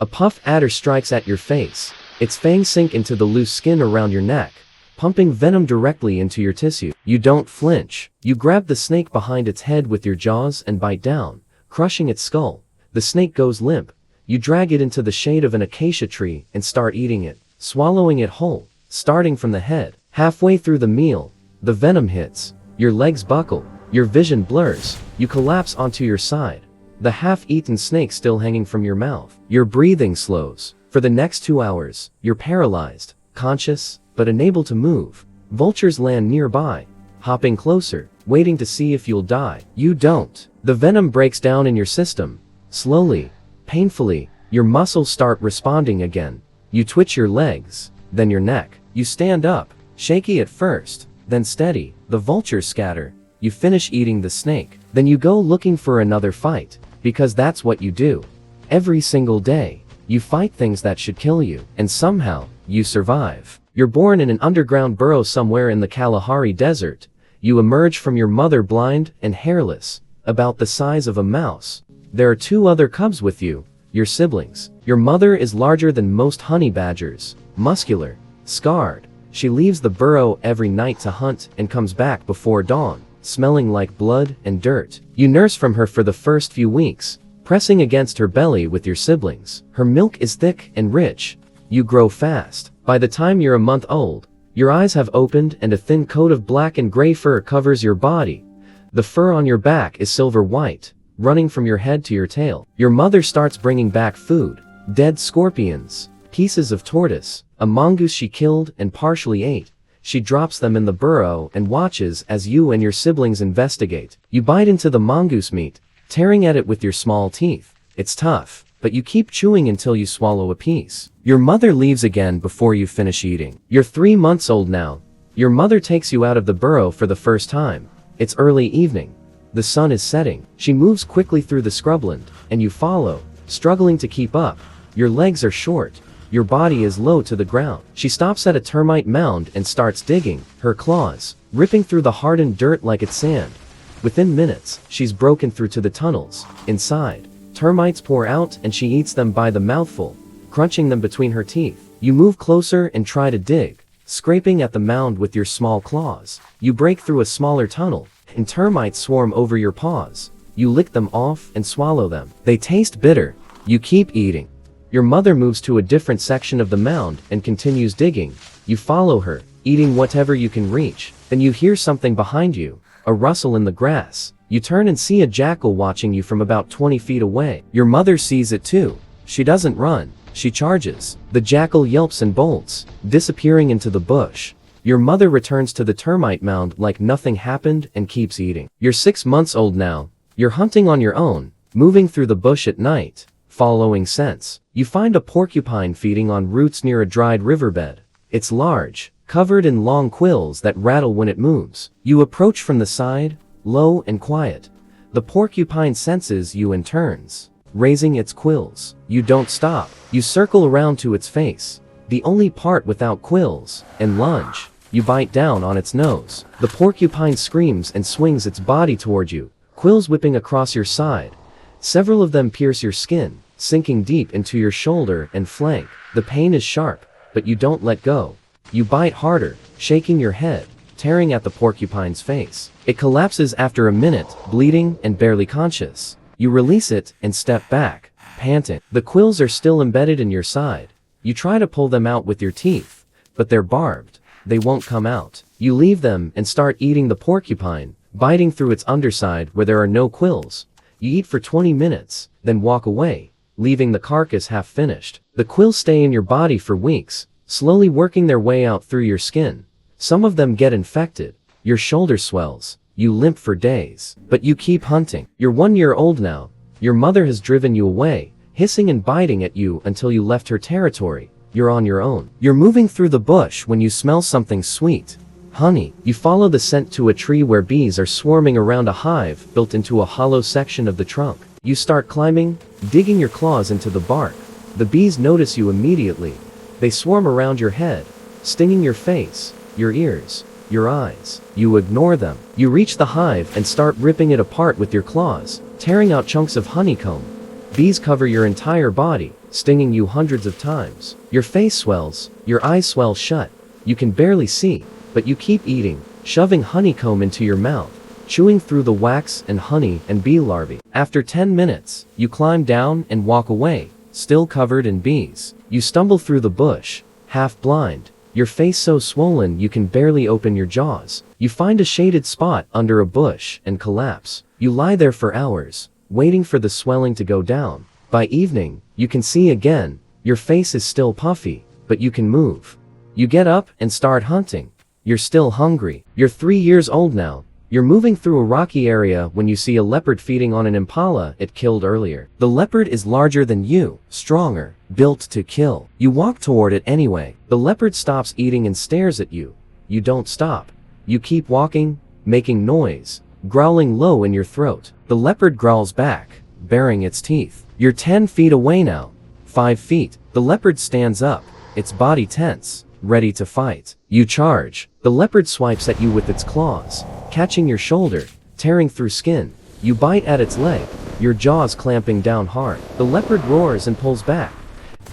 A puff adder strikes at your face. Its fangs sink into the loose skin around your neck, pumping venom directly into your tissue. You don't flinch. You grab the snake behind its head with your jaws and bite down, crushing its skull. The snake goes limp. You drag it into the shade of an acacia tree and start eating it, swallowing it whole, starting from the head. Halfway through the meal, the venom hits. Your legs buckle. Your vision blurs. You collapse onto your side, the half-eaten snake still hanging from your mouth. Your breathing slows. For the next 2 hours, you're paralyzed, conscious, but unable to move. Vultures land nearby, hopping closer, waiting to see if you'll die. You don't. The venom breaks down in your system. Slowly, painfully, your muscles start responding again. You twitch your legs, then your neck. You stand up, shaky at first, then steady. The vultures scatter. You finish eating the snake. Then you go looking for another fight, because that's what you do. Every single day, you fight things that should kill you, and somehow, you survive. You're born in an underground burrow somewhere in the Kalahari Desert. You emerge from your mother blind and hairless, about the size of a mouse. There are 2 other cubs with you, your siblings. Your mother is larger than most honey badgers, muscular, scarred. She leaves the burrow every night to hunt and comes back before dawn, smelling like blood and dirt. You nurse from her for the first few weeks, pressing against her belly with your siblings. Her milk is thick and rich. You grow fast. By the time you're a month old, your eyes have opened and a thin coat of black and gray fur covers your body. The fur on your back is silver white, running from your head to your tail. Your mother starts bringing back food: dead scorpions, pieces of tortoise, a mongoose she killed and partially ate. She drops them in the burrow and watches as you and your siblings investigate. You bite into the mongoose meat, tearing at it with your small teeth. It's tough, but you keep chewing until you swallow a piece. Your mother leaves again before you finish eating. You're 3 months old now. Your mother takes you out of the burrow for the first time. It's early evening. The sun is setting. She moves quickly through the scrubland, and you follow, struggling to keep up. Your legs are short. Your body is low to the ground. She stops at a termite mound and starts digging, her claws ripping through the hardened dirt like it's sand. Within minutes, she's broken through to the tunnels. Inside, termites pour out and she eats them by the mouthful, crunching them between her teeth. You move closer and try to dig, scraping at the mound with your small claws. You break through a smaller tunnel, and termites swarm over your paws. You lick them off and swallow them. They taste bitter. You keep eating. Your mother moves to a different section of the mound and continues digging. You follow her, eating whatever you can reach. Then you hear something behind you, a rustle in the grass. You turn and see a jackal watching you from about 20 feet away. Your mother sees it too. She doesn't run. She charges. The jackal yelps and bolts, disappearing into the bush. Your mother returns to the termite mound like nothing happened and keeps eating. You're 6 months old now. You're hunting on your own, moving through the bush at night, following scents. You find a porcupine feeding on roots near a dried riverbed. It's large, covered in long quills that rattle when it moves. You approach from the side, low and quiet. The porcupine senses you and turns, raising its quills. You don't stop. You circle around to its face, the only part without quills, and lunge. You bite down on its nose. The porcupine screams and swings its body toward you, quills whipping across your side. Several of them pierce your skin, sinking deep into your shoulder and flank. The pain is sharp, but you don't let go. You bite harder, shaking your head, tearing at the porcupine's face. It collapses after a minute, bleeding and barely conscious. You release it and step back, panting. The quills are still embedded in your side. You try to pull them out with your teeth, but they're barbed. They won't come out. You leave them and start eating the porcupine, biting through its underside where there are no quills. You eat for 20 minutes, then walk away, leaving the carcass half finished. The quills stay in your body for weeks, slowly working their way out through your skin. Some of them get infected. Your shoulder swells. You limp for days. But you keep hunting. You're 1 year old now. Your mother has driven you away, hissing and biting at you until you left her territory. You're on your own. You're moving through the bush when you smell something sweet. Honey. You follow the scent to a tree where bees are swarming around a hive built into a hollow section of the trunk. You start climbing, digging your claws into the bark. The bees notice you immediately. They swarm around your head, stinging your face, your ears, your eyes. You ignore them. You reach the hive and start ripping it apart with your claws, tearing out chunks of honeycomb. Bees cover your entire body, stinging you hundreds of times. Your face swells, your eyes swell shut. You can barely see, but you keep eating, shoving honeycomb into your mouth, chewing through the wax and honey and bee larvae. After 10 minutes, you climb down and walk away, still covered in bees. You stumble through the bush, half blind, your face so swollen you can barely open your jaws. You find a shaded spot under a bush and collapse. You lie there for hours, waiting for the swelling to go down. By evening, you can see again. Your face is still puffy, but you can move. You get up and start hunting. You're still hungry. You're 3 years old now. You're moving through a rocky area when you see a leopard feeding on an impala it killed earlier. The leopard is larger than you, stronger, built to kill. You walk toward it anyway. The leopard stops eating and stares at you. You don't stop. You keep walking, making noise, growling low in your throat. The leopard growls back, baring its teeth. You're 10 feet away now. 5 feet. The leopard stands up, its body tense, ready to fight. You charge. The leopard swipes at you with its claws, catching your shoulder, tearing through skin. You bite at its leg, your jaws clamping down hard. The leopard roars and pulls back,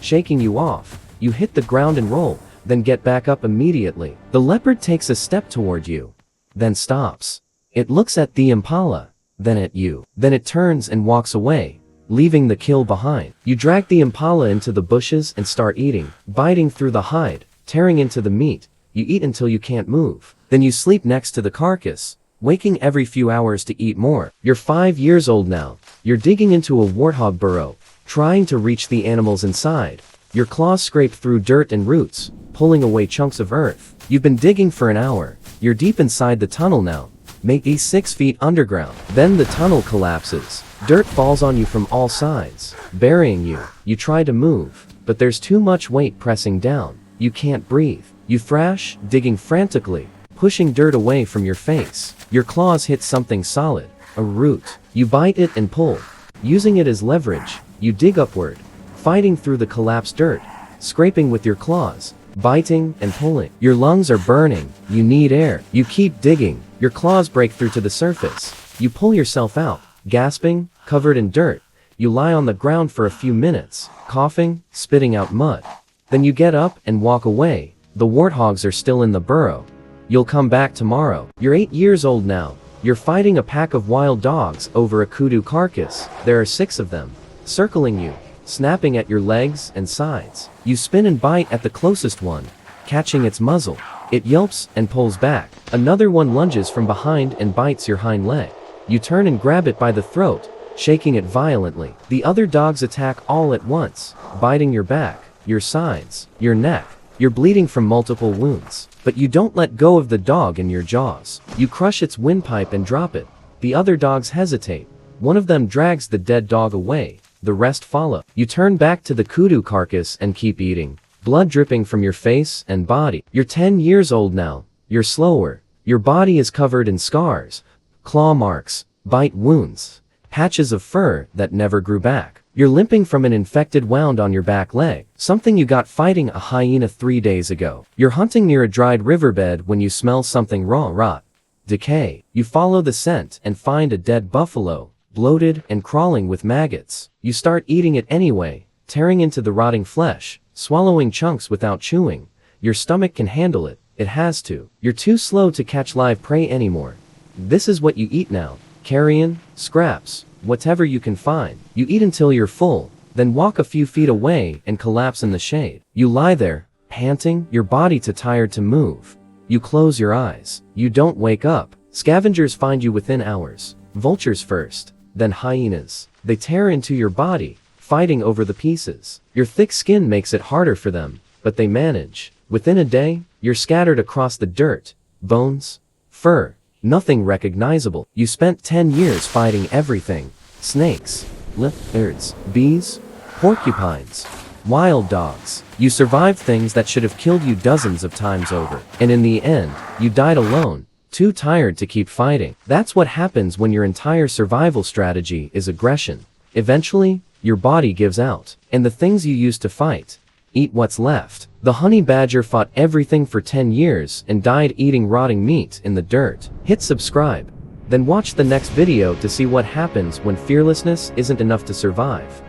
shaking you off. You hit the ground and roll, then get back up immediately. The leopard takes a step toward you, then stops. It looks at the impala, then at you. Then it turns and walks away, leaving the kill behind. You drag the impala into the bushes and start eating, biting through the hide, tearing into the meat. You eat until you can't move. Then you sleep next to the carcass, waking every few hours to eat more. You're 5 years old now. You're digging into a warthog burrow, trying to reach the animals inside. Your claws scrape through dirt and roots, pulling away chunks of earth. You've been digging for an hour. You're deep inside the tunnel now, maybe 6 feet underground. Then the tunnel collapses. Dirt falls on you from all sides, burying you. You try to move, but there's too much weight pressing down. You can't breathe. You thrash, digging frantically, pushing dirt away from your face. Your claws hit something solid, a root. You bite it and pull. Using it as leverage, you dig upward, fighting through the collapsed dirt, scraping with your claws, biting and pulling. Your lungs are burning. You need air. You keep digging. Your claws break through to the surface. You pull yourself out, gasping, covered in dirt. You lie on the ground for a few minutes, coughing, spitting out mud. Then you get up and walk away. The warthogs are still in the burrow. You'll come back tomorrow. You're 8 years old now. You're fighting a pack of wild dogs over a kudu carcass. There are 6 of them, circling you, snapping at your legs and sides. You spin and bite at the closest one, catching its muzzle. It yelps and pulls back. Another one lunges from behind and bites your hind leg. You turn and grab it by the throat, shaking it violently. The other dogs attack all at once, biting your back, your sides, your neck. You're bleeding from multiple wounds, but you don't let go of the dog in your jaws. You crush its windpipe and drop it. The other dogs hesitate. One of them drags the dead dog away. The rest follow. You turn back to the kudu carcass and keep eating, blood dripping from your face and body. You're 10 years old now. You're slower. Your body is covered in scars, claw marks, bite wounds, patches of fur that never grew back. You're limping from an infected wound on your back leg, something you got fighting a hyena 3 days ago. You're hunting near a dried riverbed when you smell something raw, rot, decay. You follow the scent and find a dead buffalo, bloated and crawling with maggots. You start eating it anyway, tearing into the rotting flesh, swallowing chunks without chewing. Your stomach can handle it. It has to. You're too slow to catch live prey anymore. This is what you eat now. Carrion, scraps, whatever you can find. You eat until you're full, then walk a few feet away and collapse in the shade. You lie there, panting, your body too tired to move. You close your eyes. You don't wake up. Scavengers find you within hours. Vultures first, then hyenas. They tear into your body, fighting over the pieces. Your thick skin makes it harder for them, but they manage. Within a day, you're scattered across the dirt, bones, fur, nothing recognizable. You spent 10 years fighting everything. Snakes, lizards, bees, porcupines, wild dogs. You survived things that should have killed you dozens of times over. And in the end, you died alone, too tired to keep fighting. That's what happens when your entire survival strategy is aggression. Eventually, your body gives out. And the things you used to fight, eat what's left. The honey badger fought everything for 10 years and died eating rotting meat in the dirt. Hit subscribe. Then watch the next video to see what happens when fearlessness isn't enough to survive.